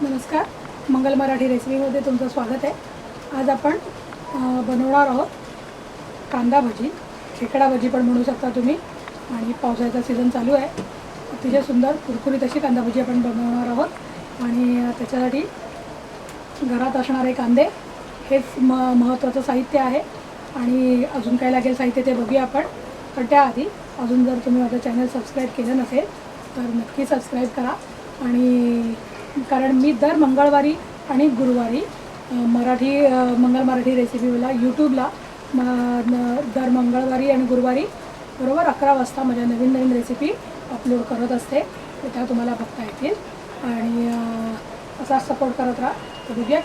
नमस्कार, मंगल मराठी रेसिपीमध्ये तुमचं स्वागत आहे। आज आपण बनवणार आहोत कांदा भजी, खेकडा भजी पण म्हणू शकता तुम्ही। आणि पावसाळ्याचा सीझन चालू आहे, अतिशय सुंदर कुरकुरीत अशी कांदा भजी आपण बनवणार आहोत। आणि त्याच्यासाठी घरात असणारे कांदे हेच महत्त्वाचं साहित्य आहे। आणि अजून काय लागेल साहित्य ते बघूया आपण। पण त्याआधी अजून जर तुम्ही माझं चॅनल सबस्क्राईब केलं नसेल तर नक्की सबस्क्राईब करा। आणि कारण मी दर मंगळवारी आणि गुरुवारी मंगल मराठी रेसिपीला यूट्यूबला दर मंगळवारी आणि गुरुवारी बरोबर 11 वाजता माझ्या नवीन नवीन रेसिपी अपलोड करत असते, तर त्या तुम्हाला बघता येतील। आणि असा सपोर्ट करत राहा। तर बघूया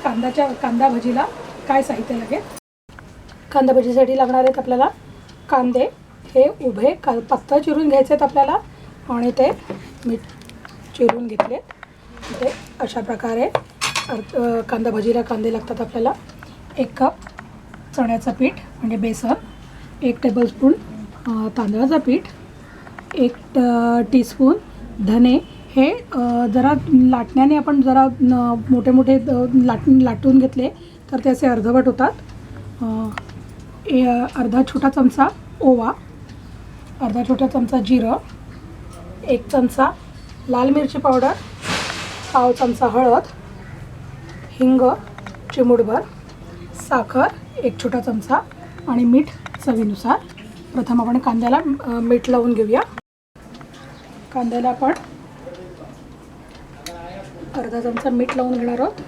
कांदा भजीला काय साहित्य लागेल। कांदा भजीसाठी लागणार आहेत आपल्याला कांदे, हे उभे पातळ चिरून घ्यायचे आहेत आपल्याला। आणि ते मी चिरून घेतले। ते अशा प्रकारे कांदा भजीला कांदे लागतात आपल्याला। 1 कप चण्याचं पीठ म्हणजे बेसन, 1 टेबलस्पून तांदळाचं पीठ, 1 टीस्पून धने। हे जरा लाटण्याने आपण जरा मोठे मोठे लाटून घेतले तर ते असे अर्धवट होतात। अर्धा छोटा चमचा ओवा, अर्धा छोटा चमचा जिरं, 1 चमचा लाल मिरची पावडर, पाव चमचा हळद, हिंग चिमूटभर, साखर 1 छोटा चमचा आणि मीठ चवीनुसार। प्रथम आपण कांद्याला मीठ लावून घेऊया। कांद्याला आपण अर्धा चमचा मीठ लावून घेणार आहोत,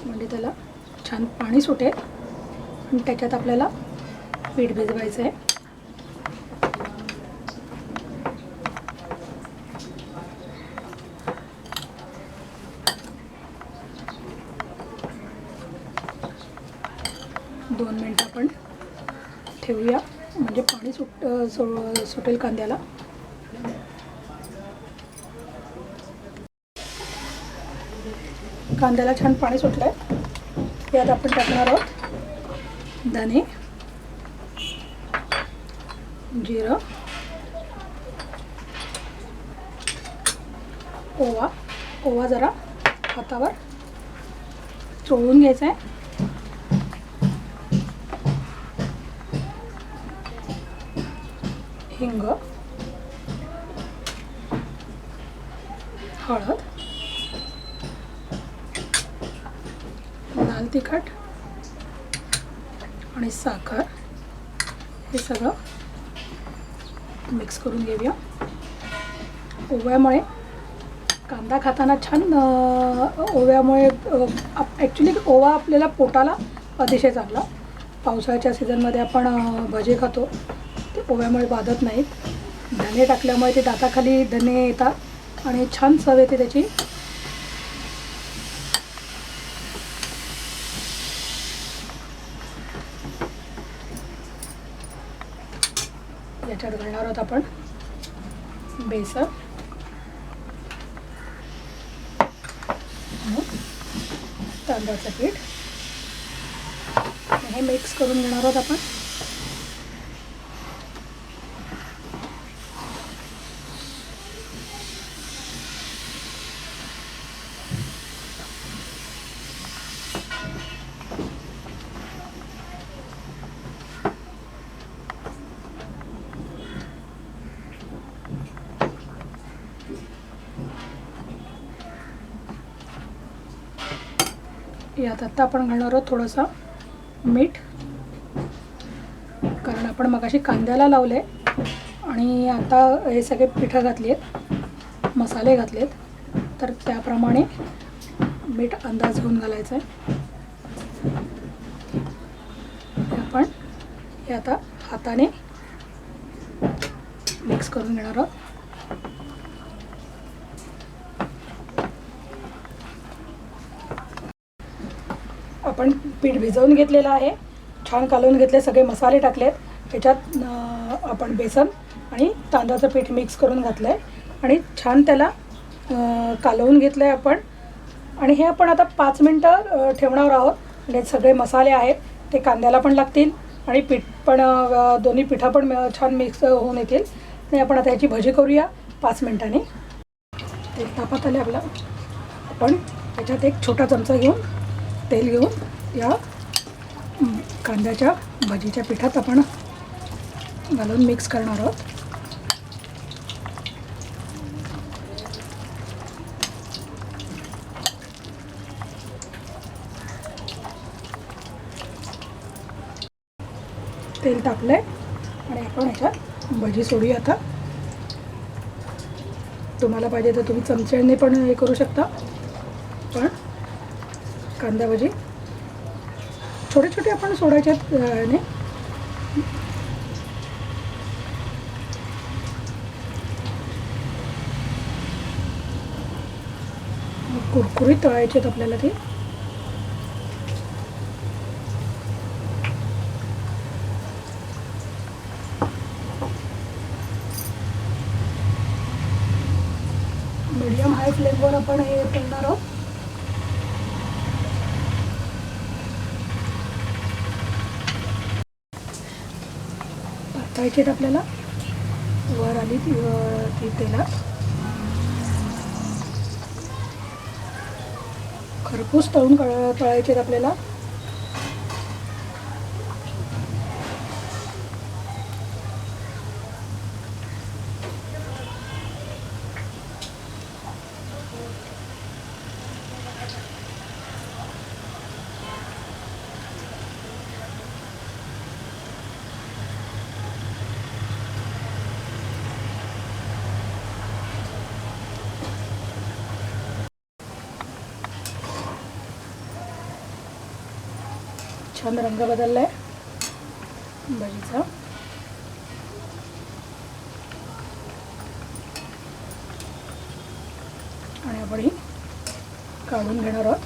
म्हणजे त्याला छान पाणी सुटेल। आणि त्याच्यात आपल्याला पीठ भिजवायचं आहे। दोन मिनिटं आपण ठेवूया, म्हणजे पाणी सुटेल कांद्याला। कांद्याला छान पाणी सुटलं आहे। यात आपण टाकणार आहोत धने, जिरं, ओवा जरा हातावर चोळून घ्यायचा आहे। हिंग, हळद, लाल तिखट आणि साखर हे सगळं मिक्स करून घेऊया। ओव्यामुळे कांदा खाताना छान ओव्यामुळे ॲक्च्युली ओवा आपल्याला पोटाला अतिशय चांगला। पावसाळ्याच्या सीझनमध्ये आपण भजी खातो, ते ओव्यामुळे बाधत नाहीत। धने टाकल्यामुळे ते दाताखाली धने येतात आणि छान चव येते त्याची। याच्यात घालणार आहोत आपण बेसन, तांदळाचं पीठ, हे मिक्स करून घेणार आहोत आपण। यात आता आपण घालणार आहोत थोडंसं मीठ, कारण आपण मगाशी कांद्याला लावले आणि आता हे सगळे पिठं घातली आहेत, मसाले घातलेत, तर त्याप्रमाणे मीठ अंदाज घेऊन घालायचं आहे। आपण हे आता हाताने मिक्स करून घेणार आहोत। आपण पीठ भिजवून घेतलेलं आहे, छान कालवून घेतले, सगळे मसाले टाकलेत। त्याच्यात आपण बेसन आणि तांदळाचं पीठ मिक्स करून घातलं आहे आणि छान त्याला कालवून घेतलं आहे आपण। आणि हे आपण आता 5 मिनटं ठेवणार आहोत, म्हणजे सगळे मसाले आहेत ते कांद्याला पण लागतील आणि पीठ पण दोन्ही पिठं पण छान मिक्स होऊन येतील। आणि आपण आता याची भजी करूया 5 मिनटांनी। तेल तापत आले आपलं, आपण त्याच्यात एक छोटा चमचा घेऊन तेल घेऊन या कांद्याच्या भजीच्या पिठात आपण घालून मिक्स करणार आहोत. तेल तापलंय आणि आपण याच्यात भजी सोडूया. आता तुम्हाला पाहिजे तर तुम्ही चमच्याने पण हे करू शकता, पण कांदा भजी छोटे छोटे आपण सोडायच्यात ने. कुरकुरीत तळायचे आहेत आपल्याला ते. मीडियम हाय फ्लेमवर आपण हे तळणार आहोत. परतायचे आहेत आपल्याला. वर आली ती तेलात खरपूस तळून तळायचे आहेत आपल्याला. छान रंग बदललाय भजीचा. आणि आपण ही काढून घेणार आहोत.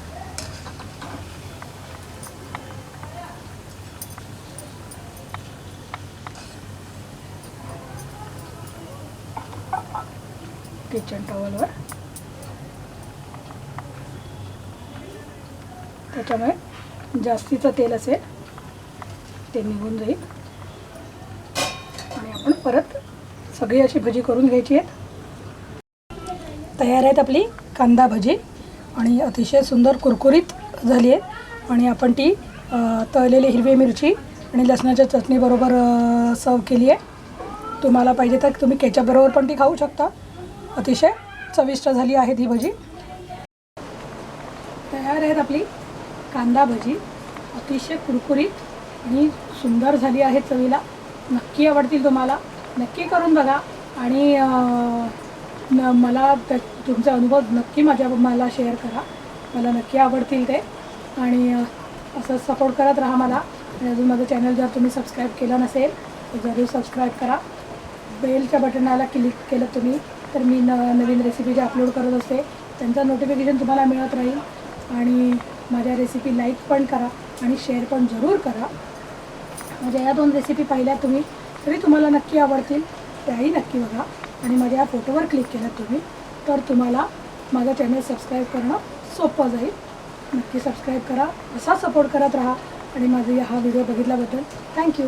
किचन टॉवेलवर. त्याच्यामुळे जास्तीचं तेल असेल ते निघून जाईल. आणि आपण परत सगळी अशी भजी करून घ्यायची आहेत. तयार आहेत आपली कांदा भजी आणि अतिशय सुंदर कुरकुरीत झाली आहे. आणि आपण ती तळलेली हिरवी मिरची आणि लसणाच्या चटणीबरोबर सर्व केली आहे. तुम्हाला पाहिजे तर तुम्ही केचपबरोबर पण ती खाऊ शकता. अतिशय चविष्ट झाली आहे ती भजी. तयार आहेत आपली कांदा भजी. अतिशय कुरकुरीत आणि सुंदर झाली आहे चवीला. नक्की आवडतील तुम्हाला. नक्की करून बघा आणि मला तुमचा अनुभव नक्की मला शेअर करा. मला नक्की आवडतील ते. आणि असं सपोर्ट करत राहा मला. आणि अजून माझं चॅनल जर तुम्ही सबस्क्राईब केलं नसेल तर जरूर सबस्क्राईब करा. बेलच्या बटनाला क्लिक केलं तुम्ही तर मी नवीन रेसिपी जे अपलोड करत असते त्यांचं नोटिफिकेशन तुम्हाला मिळत राहील. आणि माझ्या रेसिपी लाईक पण करा आणि शेअर पण जरूर करा. माझ्या या 2 रेसिपी पाहिल्या तुम्ही तरी तुम्हाला नक्की आवडतील. त्याही नक्की बघा. आणि माझ्या या फोटोवर क्लिक केलं तुम्ही तर तुम्हाला माझं चॅनल सबस्क्राईब करणं सोपं जाईल. नक्की सबस्क्राईब करा. असा सपोर्ट करत राहा. आणि माझा हा व्हिडिओ बघितल्याबद्दल थँक्यू.